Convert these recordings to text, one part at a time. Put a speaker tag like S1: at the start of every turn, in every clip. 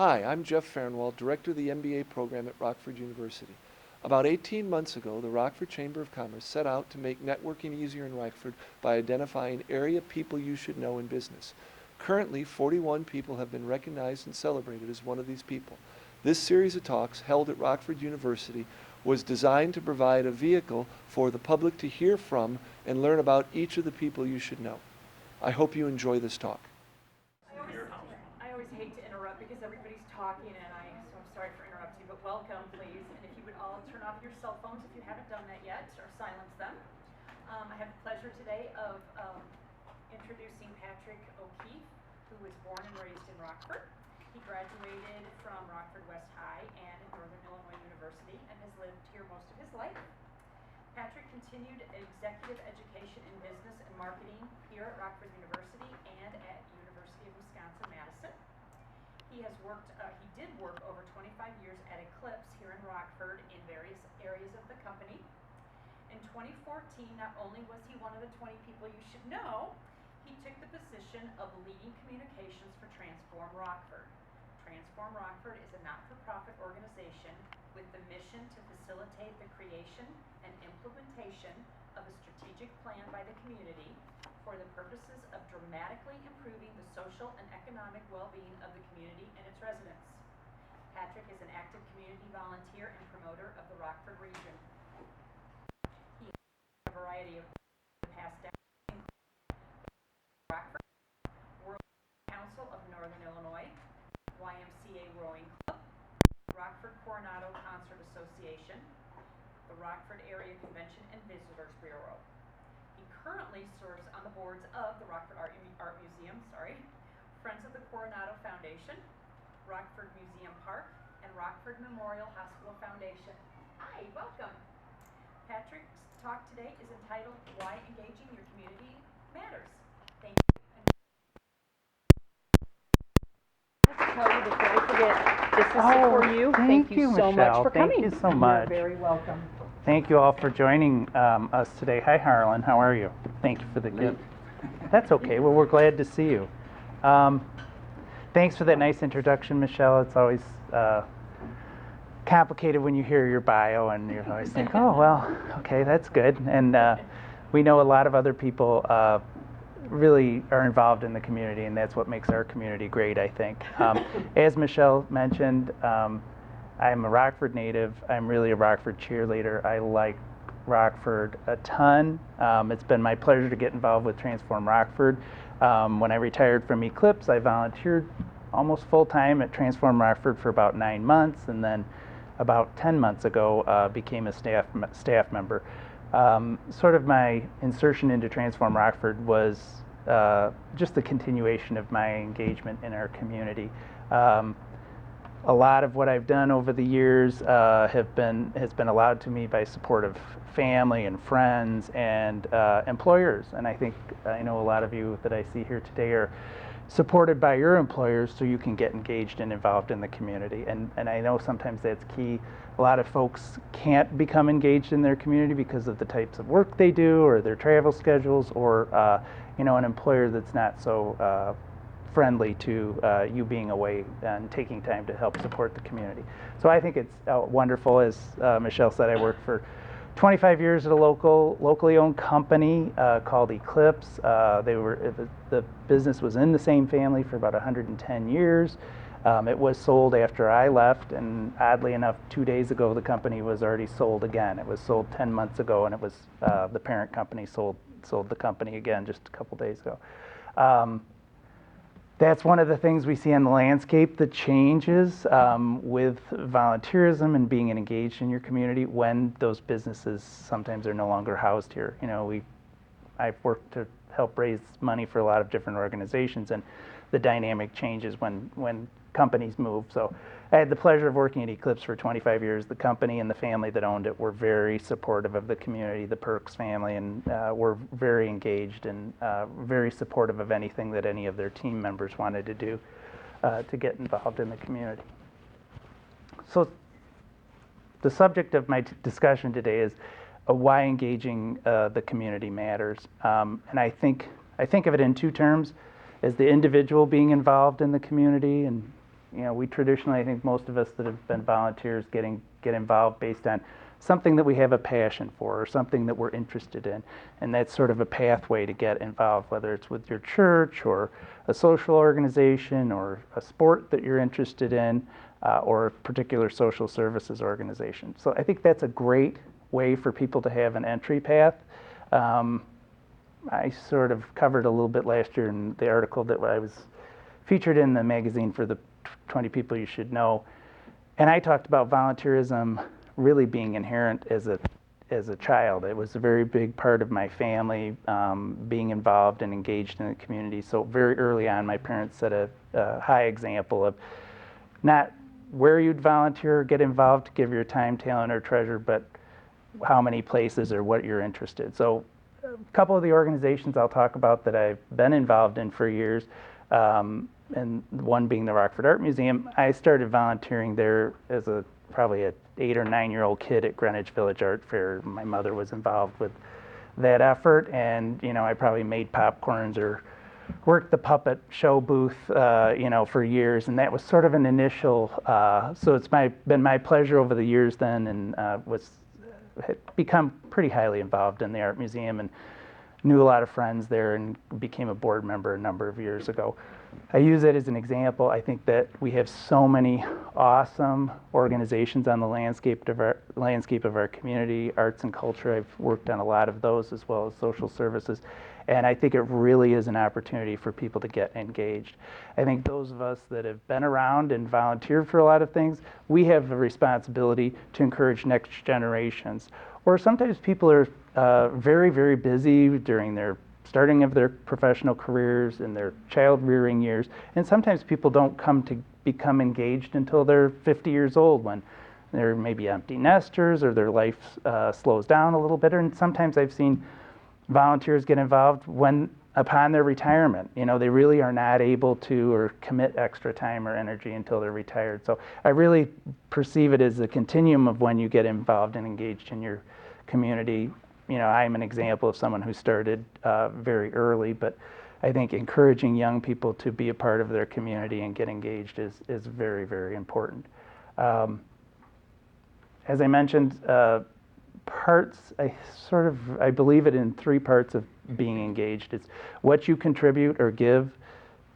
S1: Hi, I'm Jeff Farnwell, Director of the MBA program at Rockford University. About 18 months ago, the Rockford Chamber of Commerce set out to make networking easier in Rockford by identifying area people you should know in business. Currently, 41 people have been recognized and celebrated as one of these people. This series of talks, held at Rockford University, was designed to provide a vehicle for the public to hear from and learn about each of the people you should know. I hope you enjoy this talk.
S2: I always hate to interrupt because everybody's talking so I'm sorry for interrupting, but welcome, please. And if you would all turn off your cell phones if you haven't done that yet, or silence them. I have the pleasure today of introducing Patrick O'Keefe, who was born and raised in Rockford. He graduated from Rockford West High and Northern Illinois University and has lived here most of his life. Patrick continued executive education in business and marketing here at Rockford University and at University of Wisconsin-Madison. He did work over 25 years at Eclipse here in Rockford in various areas of the company. In 2014, not only was he one of the 20 people you should know, he took the position of leading communications for Transform Rockford. Transform Rockford is a not-for-profit organization with the mission to facilitate the creation and implementation of a strategic plan by the community for the purposes of dramatically improving the social and economic well-being of the community and its residents. Patrick is an active community volunteer and promoter of the Rockford region. He has a variety of past decades, Rockford, World Council of Northern Illinois, YMCA Rowing Club, Rockford Coronado Concert Association, the Rockford Area Convention and Visitors Bureau. He currently serves on the boards of the Rockford Art Museum, Friends of the Coronado Foundation, Rockford Museum Park, and Rockford Memorial Hospital Foundation. Hi, welcome. Patrick's talk today is entitled, Why Engaging Your Community Matters. Thank you. Let's tell you before I forget, this is for you.
S3: Thank you so
S2: much for coming.
S3: Thank you so much.
S2: You're very welcome.
S3: Thank you all for joining us today. Hi, Harlan. How are you? Thank you for the gift. That's okay. Well, we're glad to see you. Thanks for that nice introduction, Michelle. It's always complicated when you hear your bio and you always think, oh, well, okay, that's good. And we know a lot of other people really are involved in the community, and that's what makes our community great, I think. As Michelle mentioned, I'm a Rockford native. I'm really a Rockford cheerleader. I like Rockford a ton. It's been my pleasure to get involved with Transform Rockford. When I retired from Eclipse, I volunteered almost full-time at Transform Rockford for about 9 months, and then about 10 months ago became a staff member. Sort of my insertion into Transform Rockford was just the continuation of my engagement in our community. A lot of what I've done over the years has been allowed to me by support of family and friends and employers. And I know a lot of you that I see here today are supported by your employers so you can get engaged and involved in the community. And I know sometimes that's key. A lot of folks can't become engaged in their community because of the types of work they do or their travel schedules or an employer that's not so friendly to you being away and taking time to help support the community. So I think it's wonderful. As Michelle said, I worked for 25 years at a locally owned company called Eclipse. The business was in the same family for about 110 years. It was sold after I left, and oddly enough, 2 days ago the company was already sold again. It was sold 10 months ago, and it was the parent company sold the company again just a couple days ago. That's one of the things we see on the landscape that changes with volunteerism and being engaged in your community when those businesses sometimes are no longer housed here. I've worked to help raise money for a lot of different organizations, and the dynamic changes when companies move. So I had the pleasure of working at Eclipse for 25 years. The company and the family that owned it were very supportive of the community, the Perks family, and were very engaged and very supportive of anything that any of their team members wanted to do to get involved in the community. So the subject of my discussion today is why engaging the community matters. And I think of it in two terms, as the individual being involved in the community and we traditionally, I think most of us that have been volunteers get involved based on something that we have a passion for or something that we're interested in. And that's sort of a pathway to get involved, whether it's with your church or a social organization or a sport that you're interested in or a particular social services organization. So I think that's a great way for people to have an entry path. I sort of covered a little bit last year in the article that I was featured in the magazine for the 20 People You Should Know. And I talked about volunteerism really being inherent as a child. It was a very big part of my family, being involved and engaged in the community. So very early on, my parents set a high example of not where you'd volunteer or get involved to give your time, talent, or treasure, but how many places or what you're interested. So a couple of the organizations I'll talk about that I've been involved in for years, and one being the Rockford Art Museum. I started volunteering there as probably a 8 or 9-year-old kid at Greenwich Village Art Fair. My mother was involved with that effort, and I probably made popcorns or worked the puppet show booth, for years, and that was sort of an initial. So it's been my pleasure over the years then, and had become pretty highly involved in the art museum and knew a lot of friends there and became a board member a number of years ago. I use it as an example. I think that we have so many awesome organizations on the landscape of our community, arts and culture. I've worked on a lot of those as well as social services. And I think it really is an opportunity for people to get engaged. I think those of us that have been around and volunteered for a lot of things, we have a responsibility to encourage next generations. Or sometimes people are very, very busy during their starting of their professional careers and their child rearing years. And sometimes people don't come to become engaged until they're 50 years old, when they're maybe empty nesters or their life slows down a little bit. And sometimes I've seen volunteers get involved upon their retirement. They really are not able to or commit extra time or energy until they're retired. So I really perceive it as a continuum of when you get involved and engaged in your community. I'm an example of someone who started very early, but I think encouraging young people to be a part of their community and get engaged is very, very important. As I mentioned, I believe it in 3 parts of being engaged. It's what you contribute or give.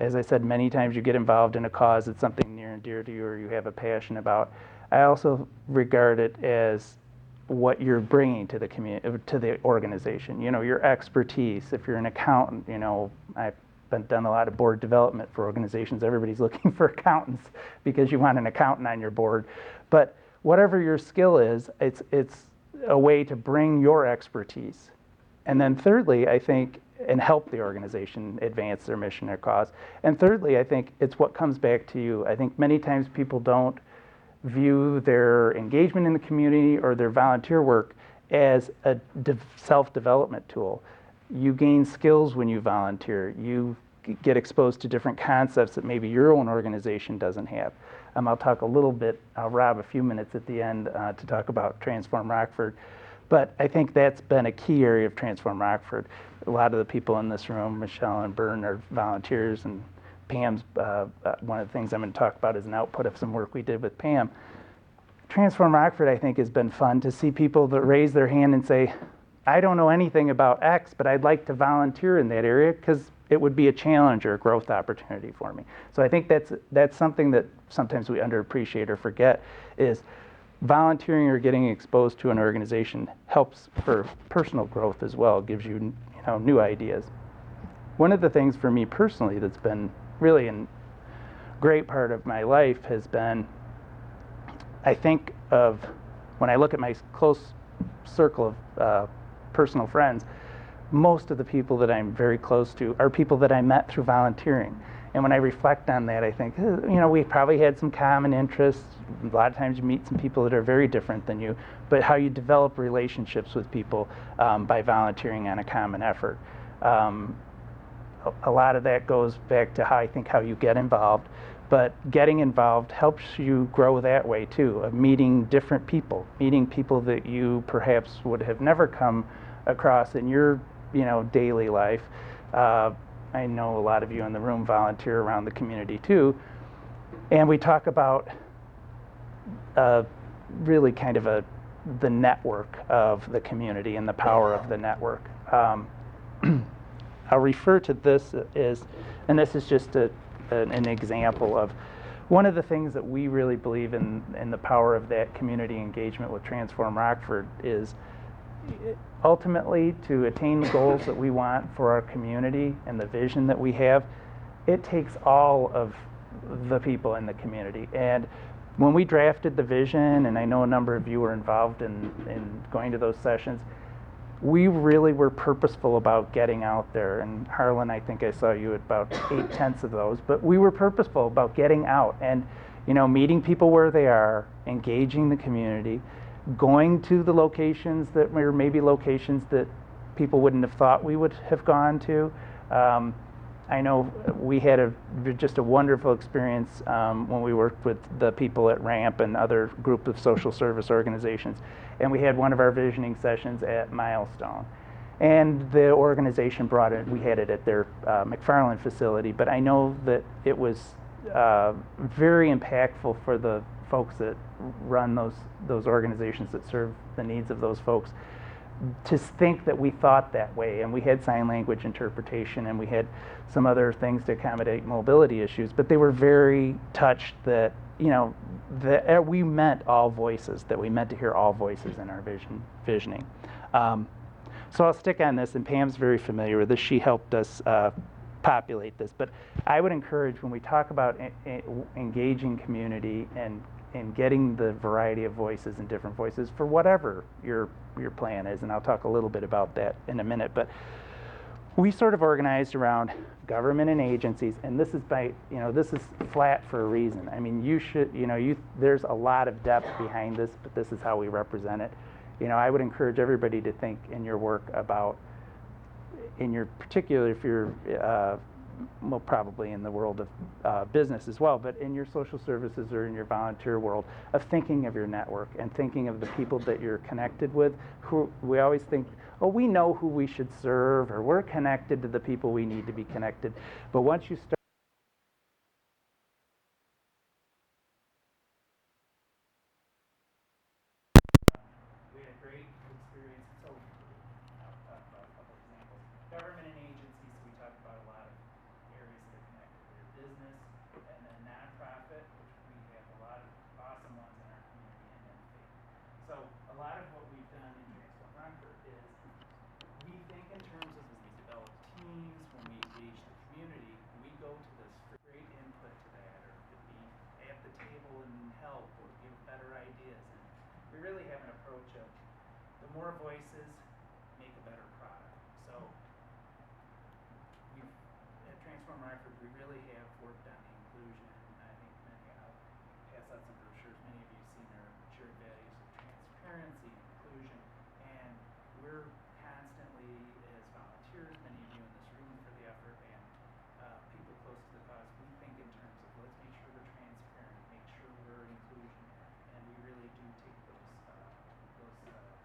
S3: As I said, many times you get involved in a cause that's something near and dear to you or you have a passion about. I also regard it as what you're bringing to the community, to the organization. Your expertise. If you're an accountant, I've done a lot of board development for organizations. Everybody's looking for accountants because you want an accountant on your board. But whatever your skill is, it's a way to bring your expertise. And then thirdly, I think, and help the organization advance their mission or cause. And thirdly, I think it's what comes back to you. I think many times people don't view their engagement in the community or their volunteer work as a self-development tool. You gain skills when you volunteer. You get exposed to different concepts that maybe your own organization doesn't have. I'll talk a little bit, I'll rob a few minutes at the end to talk about Transform Rockford. But I think that's been a key area of Transform Rockford. A lot of the people in this room, Michelle and Bern, are volunteers, and Pam's, one of the things I'm going to talk about is an output of some work we did with Pam. Transform Rockford, I think, has been fun to see people that raise their hand and say, I don't know anything about X, but I'd like to volunteer in that area because it would be a challenge or a growth opportunity for me. So I think that's something that sometimes we underappreciate or forget, is volunteering or getting exposed to an organization helps for personal growth as well, gives you, new ideas. One of the things for me personally that's been really a great part of my life has been, I think of, when I look at my close circle of personal friends, most of the people that I'm very close to are people that I met through volunteering. And when I reflect on that, I think, we probably had some common interests. A lot of times you meet some people that are very different than you, but how you develop relationships with people by volunteering on a common effort. A lot of that goes back to how you get involved, but getting involved helps you grow that way too, of meeting different people, meeting people that you perhaps would have never come across in your daily life. I know a lot of you in the room volunteer around the community too, And we talk about really kind of the network of the community and the power of the network. I'll refer to this as, and this is just an example of one of the things that we really believe in the power of that community engagement with Transform Rockford is ultimately to attain the goals that we want for our community and the vision that we have. It takes all of the people in the community. And when we drafted the vision, and I know a number of you were involved in going to those sessions, we really were purposeful about getting out there. And Harlan, I think I saw you at about 8/10 of those, but we were purposeful about getting out and, meeting people where they are, engaging the community, going to the locations that were maybe locations that people wouldn't have thought we would have gone to. I know we had just a wonderful experience when we worked with the people at RAMP and other group of social service organizations. And we had one of our visioning sessions at Milestone. And the organization brought it, we had it at their McFarland facility, but I know that it was very impactful for the folks that run those organizations that serve the needs of those folks to think that we thought that way. And we had sign language interpretation and we had some other things to accommodate mobility issues, but they were very touched that that we meant all voices, that we meant to hear all voices in our visioning. So I'll stick on this, and Pam's very familiar with this. She helped us populate this, but I would encourage when we talk about engaging community and getting the variety of voices and different voices for whatever your plan is, and I'll talk a little bit about that in a minute, but we sort of organized around government and agencies, and this is this is flat for a reason. I mean, there's a lot of depth behind this, but this is how we represent it. I would encourage everybody to think in your work about, particularly if you're, probably in the world of business as well, but in your social services or in your volunteer world, of thinking of your network and thinking of the people that you're connected with. Who we always think, oh, we know who we should serve, or we're connected to the people we need to be connected. But once you start we had a great experience. So I'll talk about a couple examples. Government and agencies, we talk about a lot of areas that are connected to your business, and then nonprofit, which we have a lot of awesome ones in our community, and then faith. So a lot of what we've done in Transform Rockford is we think in terms of, as we develop teams, when we engage the community, we go to this for great input to that, or to be at the table and help or give better ideas. And we really have an approach of the more voices make a better product. So we've at Transform Rockford, we really have worked on the inclusion. I think I'll pass out some brochures. Many of you have seen our shared values of transparency and inclusion, and we're constantly, as volunteers, many of you in this room for the effort, and people close to the cause, we think in terms of let's make sure we're transparent, make sure we're inclusionary, and we really do take those values to heart.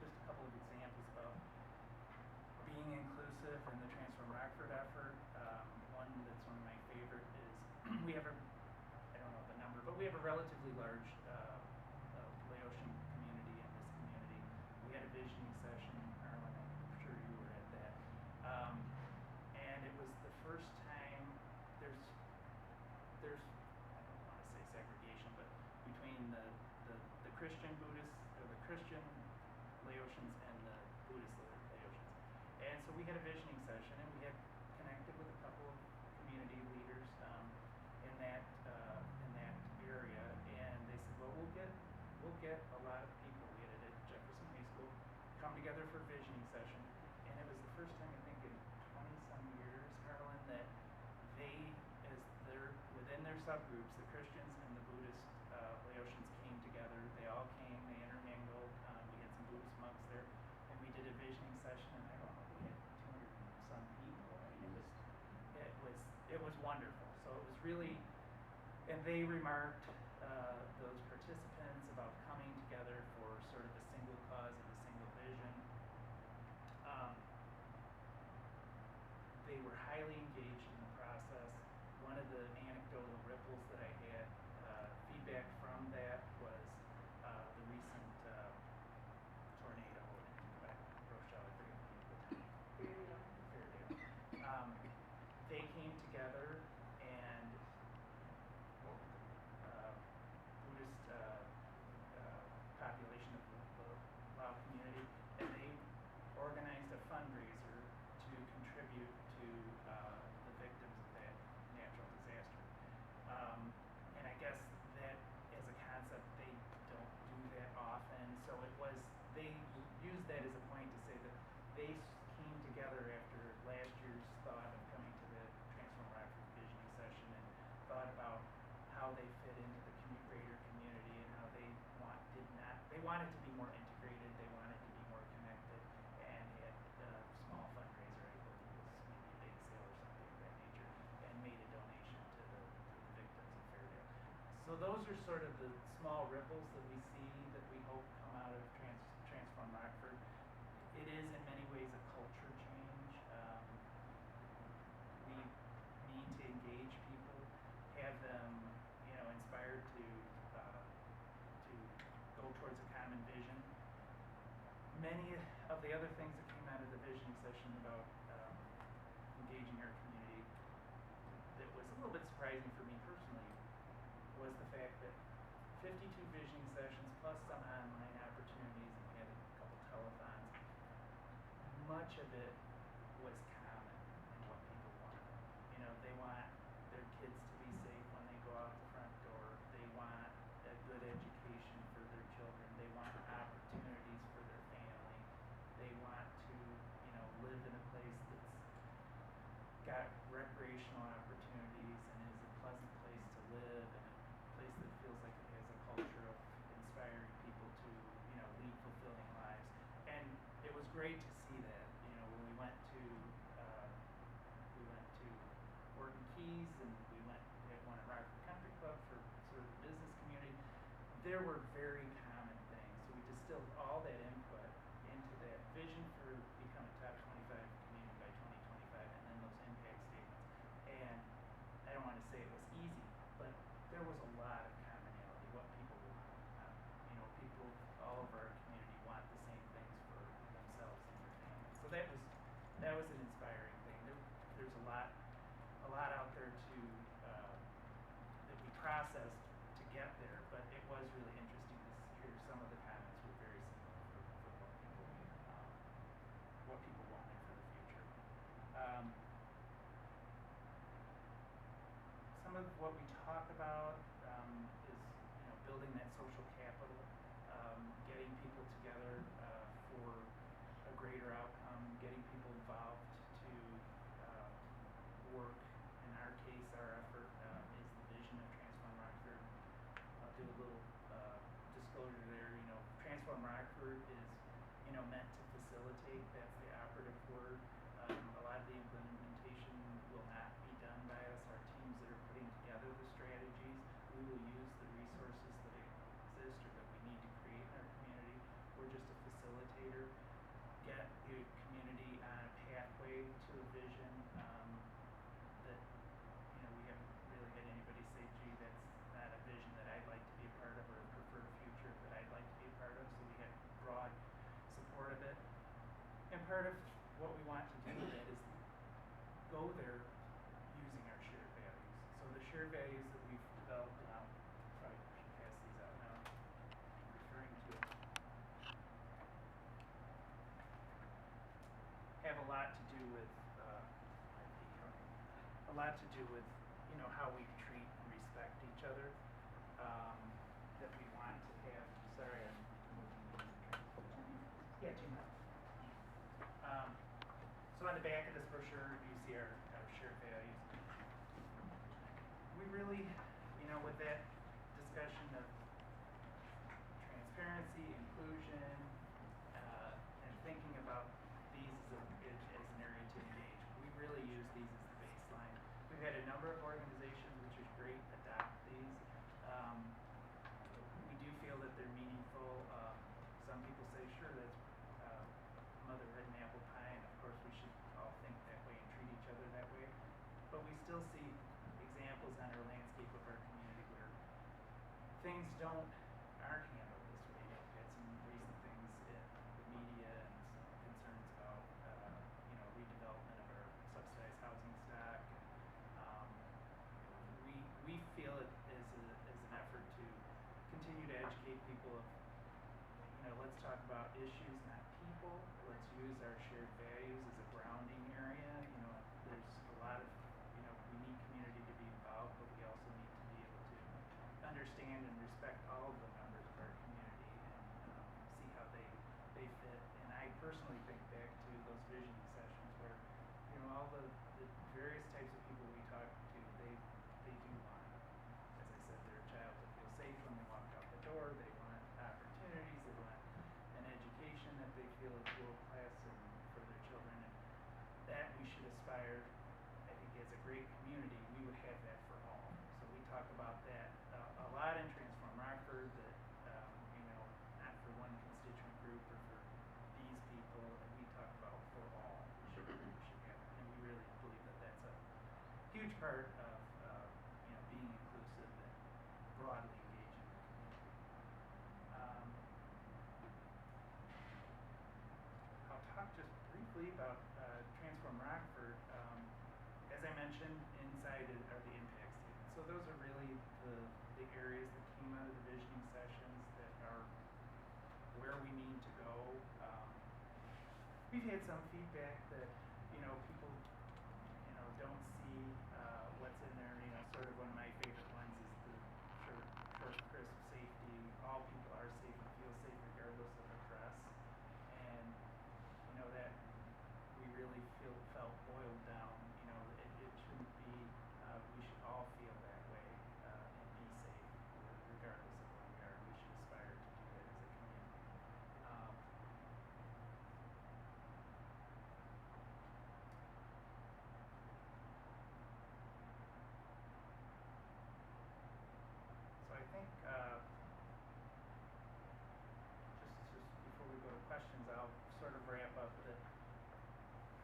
S3: Just a couple of examples of being inclusive in the Transform Rockford effort. One that's one of my favorite is we have I don't know the number, but we have a relatively large Laotian community in this community. We had a visioning session, Harlan, I'm sure you were at that. And it was the first time there's I don't want to say segregation, but between the Christian Buddhists, or the Christian Laotians and the Buddhist Laotians. And so we had a visioning session, and we had connected with a couple of community leaders in that area, and they said, well, we'll get a lot of people. We had it at Jefferson High School come together for a visioning session, and it was the first time I think in 20-some years, Harlan, that they, as within their subgroups, the Christians and the Buddhist Laotians came together. They all came, they intermingled. We had some Buddhist monks there, and we did a visioning session, and I don't know, we had 200-some people. I mean, it was wonderful. So it was really, and they remarked, those participants, about coming together for sort of a single cause and a single vision. They were highly want it to be more integrated, they want it to be more connected, and at a small fundraiser, I believe it was maybe a bake sale or something of that nature, and made a donation to the victims of Fairdale. So those are sort of the small ripples that we see that we hope come out of Transform Rockford. It is in many ways a culture change. We need to engage people, have them, inspired to go towards a common vision. Many of the other things that came out of the visioning session about engaging our community that was a little bit surprising for me personally was the fact that 52 visioning sessions plus some online opportunities, and we had a couple telethons. Much of it was common in what people want. They want their kids to be safe when they go out the front door. They want a good education for their children. They want opportunities for their family. They want to, live in a place that's got recreational opportunities and is a pleasant place to live, and a place that feels like it has a culture of inspiring people to, lead fulfilling lives. And it was great to see that, when we went to Orton Keys, and we had one at Rockford Country Club for sort of the business community. There were very common things. So we distilled all that input into that vision for becoming a top 25 community by 2025, and then those impact statements. And I don't want to say it was easy, but there was a lot of commonality, what people want. People, all of our community want the same things for themselves and their families. So that was an inspiring thing. There's a lot out there that we processed to get there, but it was really interesting to hear some of the comments were very similar for what people wanted for the future. Some of what we talk about is building that social capital, getting people together for a greater outcome, getting people involved to work. In our case, our effort is the vision of Transform Rockford. I'll do a little disclosure there. Transform Rockford is meant to facilitate. That's the operative word. A lot of the implementation will not be done by us. Our teams that are putting together the strategies, we will use the resources that exist or that we need to create in our community. We're just a facilitator. Get the community on a pathway to a vision that we haven't really had anybody say, gee, that's not a vision that I'd like to be a part of, or a preferred future that I'd like to be a part of. So we have broad support of it. And part of what we want to do with it is go there using our shared values. So the shared values that we've developed, and I'll probably should pass these out now, referring to it, have a lot to do with how we treat and respect each other. That we want to have. Sorry, yeah, 2 minutes. So on the back of this brochure, you see our shared values. We really, with that discussion of transparency, inclusion, and thinking about these as an area to engage, we really use these as the baseline. We've had a number of organizations, which is great, adopt these. We do feel that they're meaningful. Some people say, sure, that's motherhood and apple pie, and of course we should all think that way and treat each other that way. But we still see examples on our landscape of our community where things aren't handled this way. We've had some recent things in the media and some concerns about redevelopment of our subsidized housing stock. We feel it as an effort to continue to educate people of, let's talk about issues, not people. Let's use our shared values as a grounding area. There's a lot of, we need community to be involved, but we also need to be able to understand and respect all of the members of our community and see how they fit. And I personally think back to those visioning sessions where, all the various types of people we talk to, they do want, as I said, their child to feel safe when they walk out the door. They want opportunities. They want part of being inclusive and broadly engaging the community. I'll talk just briefly about Transform Rockford. As I mentioned, inside are the impact statements. So those are really the areas that came out of the visioning sessions that are where we need to go. We've had some feedback that people don't see what's in there. Sort of one of my favorite ones is the short, crisp safety. All people are safe and feel safe regardless of address, and that we really felt boiled down. It shouldn't be. We should all feel that way and be safe regardless of where we are. We should aspire to do that as a community. So I think just before we go to questions, I'll sort of wrap up that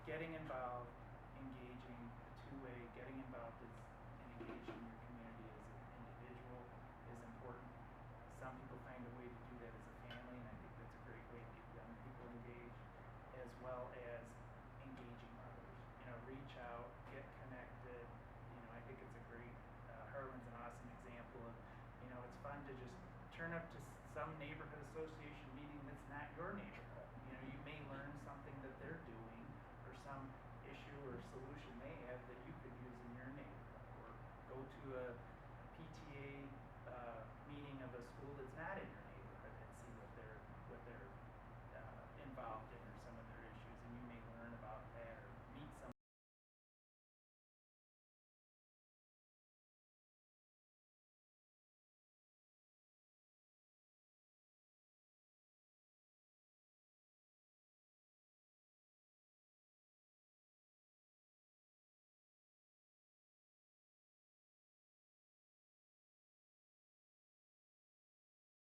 S3: getting involved, engaging, the two-way, getting involved and engaging your community as an individual is important. Some people find a way to do that as a family, and I think that's a great way to get young people engaged, as well as engaging others. Reach out, get connected. I think it's a great, Harlan's an awesome example of, it's fun to just turn up to some neighborhood association meeting that's not your neighborhood. You may learn something that they're doing or some issue or solution they have that you could use in your neighborhood, or go to a